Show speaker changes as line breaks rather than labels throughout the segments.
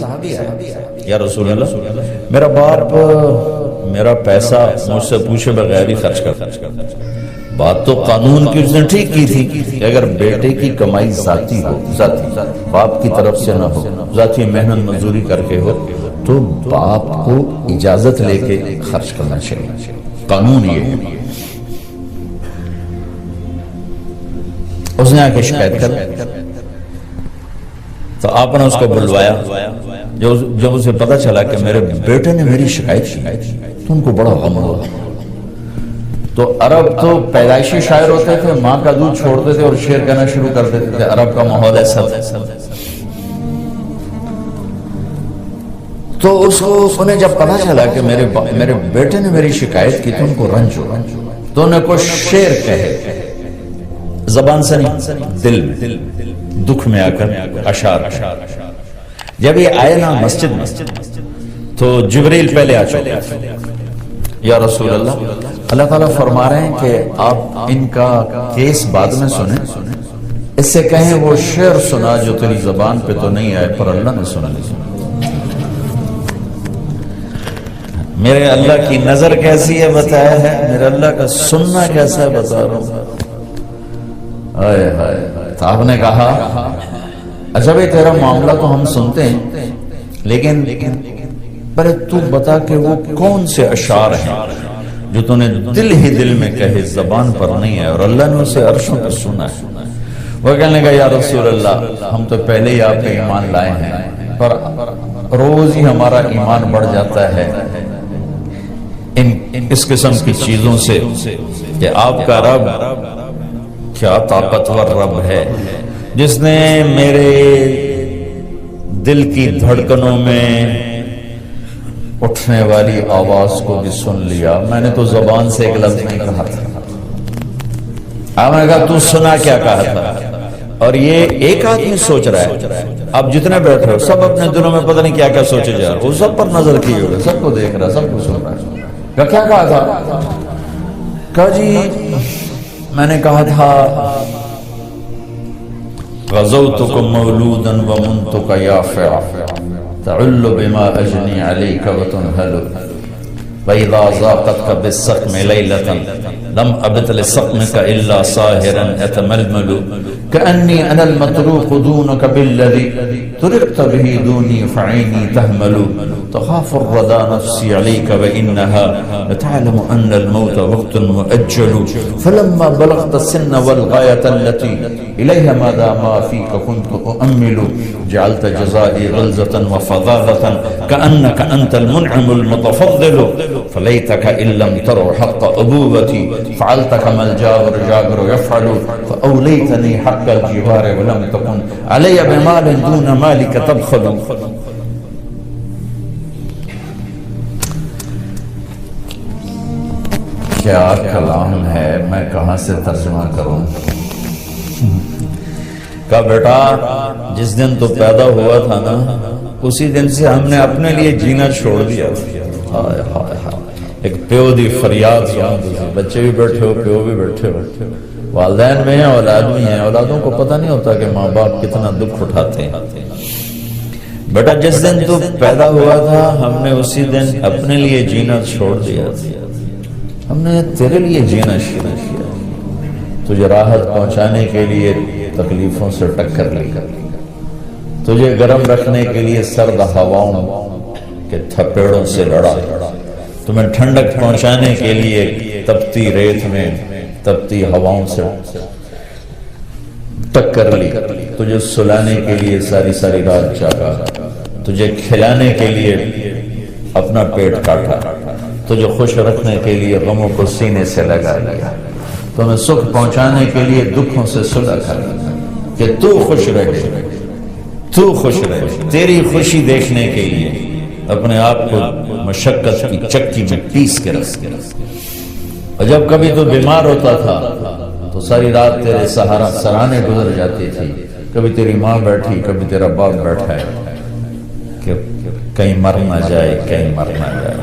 آیا, یا رسول اللہ میرا باپ میرا پیسہ مجھ سے پوچھے بغیر ہی خرچ کرتا. بات تو قانون کی اس نے ٹھیک کی تھی کہ اگر بیٹے کی کمائی ذاتی ہو, ذاتی باپ کی طرف سے نہ ہو, ذاتی محنت مزدوری کر کے ہو, تو باپ کو اجازت لے کے خرچ کرنا چاہیے. قانون یہ ہے. اس نے آ کے شکایت کر, تو آپ نے اس کو بلوایا. جب اسے پتا چلا کہ میرے بیٹے نے میری شکایت کی تو ان کو بڑا غم ہوا. تو عرب تو پیدائشی شاعر ہوتے تھے, ماں کا دودھ چھوڑتے تھے اور شعر کہنا شروع کر دیتے تھے. عرب کا ماحول ایسا تھا. تو اس کو انہیں جب پتا چلا کہ میرے بیٹے نے میری شکایت کی تو ان کو رنج ہوا. تو انہیں کوئی شعر کہے, زبان سے نہیں دل میں, دکھ میں آ کر اشعار. جب یہ آئے نا مسجد میں تو جبریل پہلے آ چکے. یا رسول اللہ تعالیٰ فرما رہے ہیں کہ آپ ان کا کیس بعد میں سنیں, اس سے کہیں وہ شعر سنا جو تیری زبان پہ تو نہیں آئے پر اللہ نے سنا لی. میرے اللہ کی نظر کیسی ہے بتایا ہے, میرے اللہ کا سننا کیسا ہے بتا رہا ہوں. تو آپ نے کہا اچھا بھائی تیرا معاملہ تو ہم سنتے ہیں, لیکن پہلے تو بتا کہ وہ کون سے اشعار ہیں جو تو نے دل ہی دل میں کہے, زبان پر نہیں ہے اور اللہ نے اسے عرشوں پہ سنا ہے. وہ کہنے لگا یا رسول اللہ ہم تو پہلے ہی آپ پہ ایمان لائے ہیں, پر روز ہی ہمارا ایمان بڑھ جاتا ہے اس قسم کی چیزوں سے کہ آپ کا رب کیا طاقتور رب ہے جس نے میرے دل کی دھڑکنوں میں اٹھنے والی آواز کو بھی سن لیا. میں نے تو زبان سے ایک لفظ نہیں کہا تھا. آپ نے کہا تو سنا کیا کہا تھا. اور یہ ایک آدمی سوچ رہا ہے, اب جتنے بیٹھے ہو سب اپنے دلوں میں پتہ نہیں کیا کیا سوچے جا رہے, وہ سب پر نظر کی ہوگی, سب کو دیکھ رہا, سب کو سن رہا ہے. کیا کہا تھا؟ کہا جی میں نے کہا تھا غزوتکم مولودا ومنتک یافع تعل بما اجنی علیک وتنہل وَإِذَا ذَاقَتْكَ بِالسَّقْمِ لَيْلَةً لَمْ أَبِتْ لِسَقْمِكَ إِلَّا صَاهِرًا أَتَمَلْمَلُ كَأَنِّي أَنَا الْمَطْرُوقُ دُونَكَ بِالَّذِي تُرِقْتَ بِهِ دُونِي فَعَيْنِي تَهْمَلُ تَخَافُ الرَّدَى نَفْسِي عَلَيْكَ وَإِنَّهَا لَتَعْلَمُ أَنَّ الْمَوْتَ وَقْتٌ مُؤَجَّلُ فَلَمَّا بَلَغْتَ السِّنَّ وَالْغَايَةَ الَّتِي إِلَيْهَا مَدَى مَا فِيكَ كُنْتُ أُؤَمِّلُ جعلت جزائي غلظة وفظاظة كأنك أنت المنعم المتفضل فليتك إن لم تروا حق أبوبتي فعلت كما الجابر يفعل فأوليتني حق الجوار ولم تكن علي بمال دون مالك تبخل. کیا کلام ہے, میں کہاں سے ترجمہ کروں. کہا بیٹا جس دن تو پیدا ہوا تھا نا اسی دن سے ہم نے اپنے لیے جینا چھوڑ دیا. ایک پیو دی فریاد سن, بچے بھی بیٹھے ہو, پیو بھی بیٹھے ہو, والدین میں ہیں, اولاد بھی ہیں. اولادوں کو پتہ نہیں ہوتا کہ ماں باپ کتنا دکھ اٹھاتے ہیں. بیٹا جس دن تو پیدا ہوا تھا ہم نے اسی دن اپنے لیے جینا چھوڑ دیا. ہم نے تیرے لیے جینا شروع کیا, تجھے راحت پہنچانے کے لیے تکلیفوں سے ٹکر لی, تجھے گرم رکھنے کے لیے سرد ہواؤں کے تھپیڑوں سے لڑا, تمہیں ٹھنڈک پہنچانے کے لیے تپتی ریت میں تپتی ہواؤں سے ٹکر لی, تجھے سلانے کے لیے ساری ساری رات جاگا, تجھے کھلانے کے لیے اپنا پیٹ کاٹا, تجھے خوش رکھنے کے لیے غموں کو سینے سے لگا لیا, تمہیں سکھ پہنچانے کے لیے دکھوں سے صلح کر کہ تو خوش رہے, تو خوش رہے. تیری خوشی دیکھنے کے لیے اپنے آپ کو مشقت کی چکی میں پیس کے رکھ. اور جب کبھی تو بیمار ہوتا تھا تو ساری رات تیرے سرانے گزر جاتی تھی. کبھی تیری ماں بیٹھی, کبھی تیرا باپ بیٹھا ہے کہ کہیں مر نہ جائے, کہیں مر نہ جائے.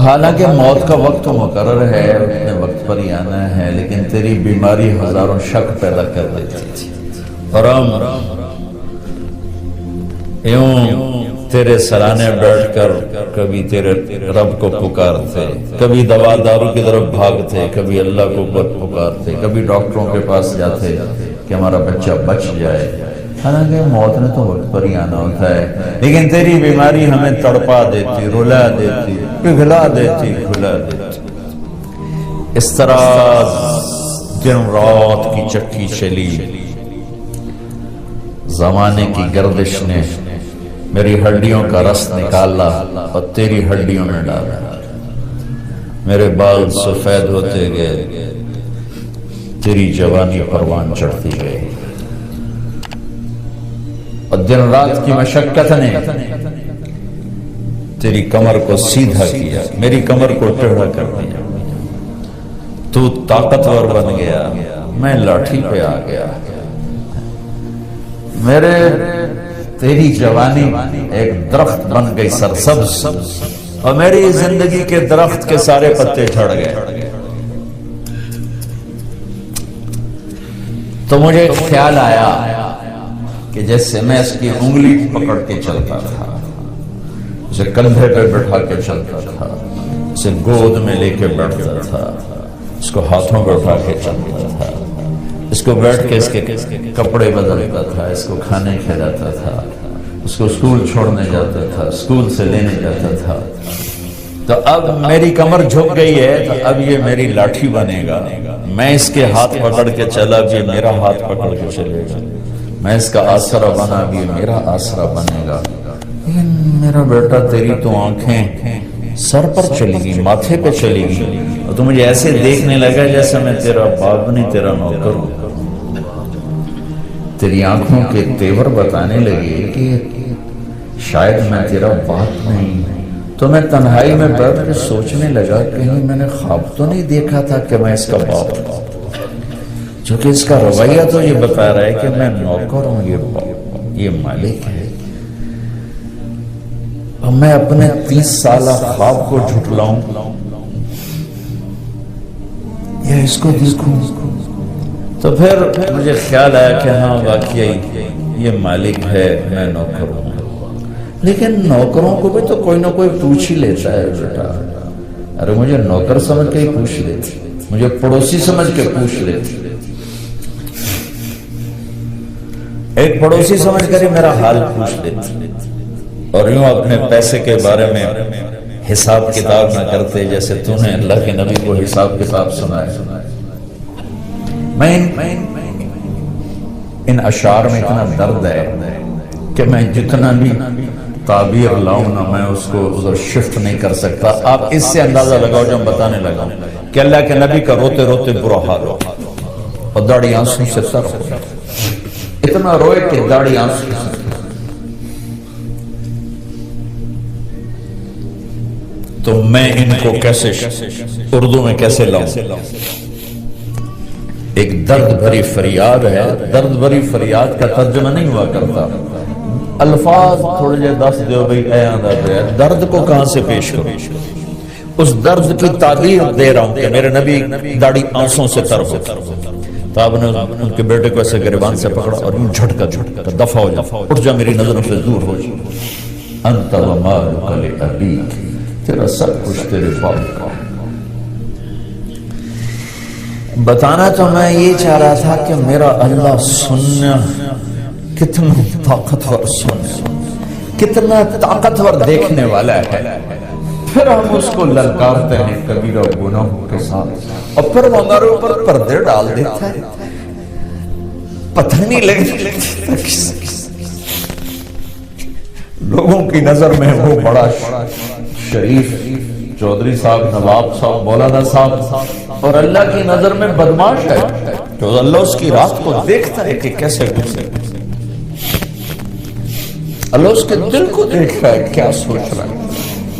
حالانکہ موت کا وقت تو مقرر ہے، اپنے وقت پر ہی آنا ہے، لیکن تیری بیماری ہزاروں شک پیدا کر دیتی تھی، اور ہم یوں تیرے سرانے بیٹھ کر کبھی تیرے رب کو پکارتے، کبھی دوا دارو کی طرف بھاگتے، کبھی اللہ کو پکارتے، کبھی ڈاکٹروں کے پاس جاتے کہ ہمارا بچہ بچ جائے، حالانکہ موت نے تو وقت پر ہی آنا ہوتا ہے، لیکن تیری بیماری ہمیں تڑپا دیتی، رلا دیتی، پگھلا دیتی، کھلا دیتی۔ اس طرح دن رات کی چکی چلی، زمانے کی گردش نے میری ہڈیوں کا رس نکالا اور تیری ہڈیوں میں ڈالا، میرے بال سفید ہوتے گئے، تیری جوانی پروان چڑھتی گئی، اور دن رات کی مشقت نے تیری کمر کو سیدھا کیا، میری کمر کو ٹیڑھا کر دیا، تو طاقتور بن گیا، میں لاٹھی پہ آ گیا، تیری جوانی ایک درخت بن گئی سرسبز، اور میری زندگی کے درخت کے سارے پتے جھڑ گئے۔ تو مجھے خیال آیا کہ جیسے میں اس کی انگلی پکڑ کے چلتا تھا، اسے کندھے پہ بٹھا کے چلتا تھا، اسے گود میں لے کے بیٹھتا تھا، اس کو ہاتھوں پہ اٹھا کے چلتا تھا، اس کو بیٹھ کے اس کے کپڑے بدلتا تھا، اس کو کھانے کھلاتا تھا، اس کو اسکول چھوڑنے جاتا تھا، اسکول سے لینے جاتا تھا۔ تو اب میری کمر جھک گئی ہے، تو اب یہ میری لاٹھی بنے گا، میں اس کے ہاتھ پکڑ کے چلا بھی میرا ہاتھ پکڑ کے چلے گا، میں اس کا آسرا بنا بھی میرا آسرا بنے گا۔ لیکن میرا بیٹا تیری تو آنکھیں سر پر چلی گئی، ماتھے پہ چلی گئی، اور تو مجھے ایسے دیکھنے لگا جیسے میں تیرا باپ نہیں تیرا نوکر ہوں۔ تیری آنکھوں کے تیور بتانے لگے کہ شاید میں تیرا باپ نہیں، تو میں تنہائی میں بیٹھ کے سوچنے لگا کہیں میں نے خواب تو نہیں دیکھا تھا کہ میں اس کا باپ ہوں، چونکہ اس کا رویہ تو یہ بتا رہا ہے کہ میں نوکر ہوں، یہ مالک ہے، اور میں اپنے 30 سالہ خواب کو جھٹلاؤں یا اس کو دیکھوں؟ تو پھر مجھے خیال آیا کہ ہاں واقعی یہ مالک ہے، میں نوکر ہوں، لیکن نوکروں کو بھی تو کوئی نہ کوئی پوچھ ہی لیتا ہے بیٹا، ارے مجھے نوکر سمجھ کے ہی پوچھ لیتی، مجھے پڑوسی سمجھ کے پوچھ لیتی، ایک پڑوسی سمجھ کر ہی میرا حال پوچھ لیتی، اور یوں اپنے پیسے کے بارے میں حساب کتاب نہ کرتے جیسے تو نے اللہ کے نبی کو حساب کتاب سنایا۔ میں ان اشعار میں اتنا درد ہے کہ میں جتنا بھی تعبیر لاؤں نا میں اس کو ادھر شفٹ نہیں کر سکتا۔ آپ اس سے اندازہ لگاؤ جو ہم بتانے لگا کہ اللہ کے نبی کا روتے روتے برا حال ہو اور داڑھی آنسوں سے تر ہو، اتنا روئے کہ داڑھی آنسوں سے۔ تو میں ان کو کیسے اردو میں کیسے لاؤں؟ ایک درد بھری فریاد ہے، درد بھری فریاد کا ترجمہ نہیں ہوا کرتا، الفاظ تھوڑے جے دس دیو بھئی اے آندہ دے، درد کو کہاں سے پیش کرو؟ اس درد کی تعبیر دے رہا ہوں کہ میرے نبی داڑھی آنسوں سے تر ہو۔ تو آپ نے ان کے بیٹے کو ایسے گریبان سے پکڑا اور یوں جھٹکا دفع ہو جا، اٹھ جا، میری نظروں سے دور ہو جا، انت ومالک لابیک، تیرا سب کچھ تیرے باپ کا۔ بتانا تو میں یہ چاہ رہا تھا کہ میرا اللہ سننا کتنا طاقتور، سننا کتنا طاقتور دیکھنے والا ہے، پھر ہم اس کو للکارتے ہیں کبیرہ گناہوں کے ساتھ، اور پھر وہ ہمارے اوپر پردے ڈال دیتا ہے، پتہ نہیں لگتا لوگوں کی نظر میں وہ بڑا شریف چودھری صاحب، نواب صاحب، مولانا صاحب، اور اللہ کی نظر میں بدماش ہے، تو اللہ اس کی رات کو دیکھتا ہے کہ کیسے گزرے، اللہ اس کے دل کو دیکھ رہا ہے کیا سوچ رہا ہے،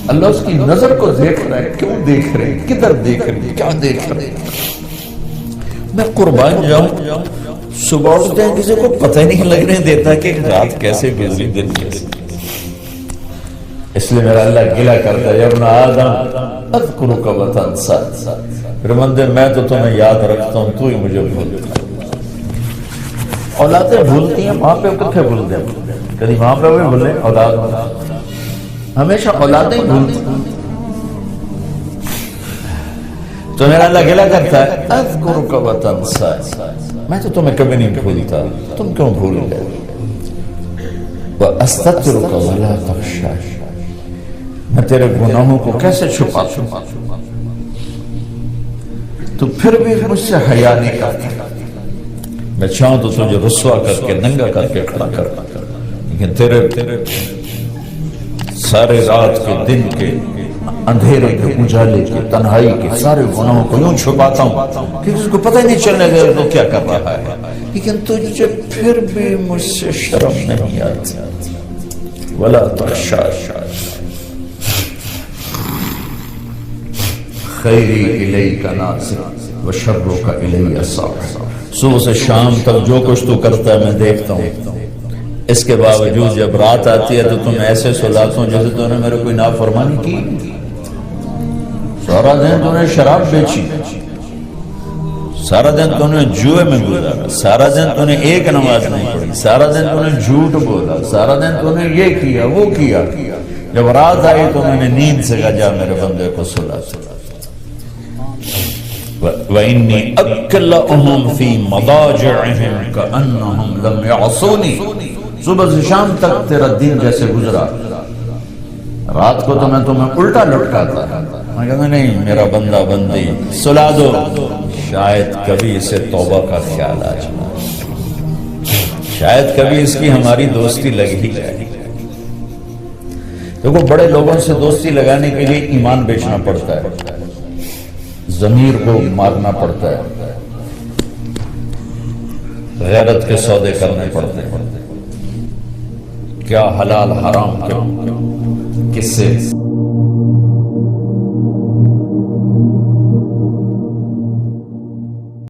اللہ اس کی نظر کو دیکھ رہا ہے کیوں دیکھ رہے، کدھر دیکھ رہے، کیا دیکھ رہے۔ میں قربان جاؤں، صبح اٹھتے ہیں کسی کو پتہ نہیں لگنے دیتا کہ رات کیسے گزری، دن کیسے۔ اس لیے میرا اللہ گلہ کرتا ہے، یا ابن آدم اذکرک وتنسا، پھر بندے میں تو تمہیں یاد رکھتا ہوں، تو ہی مجھے بھولتا ہے۔ اولادیں بھولتی ہیں، ماں پہ کتنے بھول دیں، کبھی ماں پہ بھی بھولیں، اولاد ہمیشہ اولادیں بھولتی ہیں۔ تو میرا اللہ گلہ کرتا ہے اذکرک وتنسا، میں تو تمہیں کبھی نہیں بھولتا، تم کیوں بھول گئے؟ وَأَسْتَغْفِرُكَ وَلَا تَخْشَىٰ، میں تیرے گناہوں کو کیسے چھپاتا ہوں، تو پھر بھی مجھ سے حیا نہیں کرتا، میں چاہوں تو تجھے رسوا کر کے ننگا کر کے کھڑا کرتا، لیکن تیرے سارے رات کے دن کے اندھیرے کے اجالے کے تنہائی کے سارے گناہوں کو یوں چھپاتا ہوں کہ اس کو پتہ ہی نہیں چلنے گا تو کیا کر رہا ہے، لیکن تجھے پھر بھی مجھ سے شرم نہیں آتی۔ وَلَا تَخْشَىٰ خیری الیک ناظر وشرک الی صاعد، صبح سے شام تک جو کچھ تو کرتا ہے میں دیکھتا ہوں، اس کے باوجود جب رات آتی ہے تو تم ایسے سلاتا ہوں جیسے تو نے میرے کوئی نافرمانی کی، سارا دن تو نے شراب بیچی، سارا دن تو نے جوئے میں گزارا، سارا دن تو نے ایک نماز نہیں پڑھی، سارا دن تو نے جھوٹ بولا، سارا دن تو نے یہ کیا وہ کیا، جب رات آئی تو میں نے نیند سے کہا جا میرے بندے کو سلا۔ وَإِنِّي أَكْلَأُهُمْ فِي مَضَاجِعِهِمْ كَأَنَّهُمْ لَمْ يَعْصُونِي، صبح سے شام تک تیرا دن جیسے گزرا، رات کو تو میں تمہیں الٹا لٹکاتا، میں کہتا نہیں میرا بندہ بندی سلا دو، شاید کبھی اسے توبہ کا خیال آ جائے، شاید کبھی اس کی ہماری دوستی لگ ہی جائے۔ دیکھو بڑے لوگوں سے دوستی لگانے کے لیے ایمان بیچنا پڑتا ہے، ضمیر کو مارنا پڑتا ہے، غیرت کے سودے کرنے پڑتے ہیں، کیا حلال حرام کس سے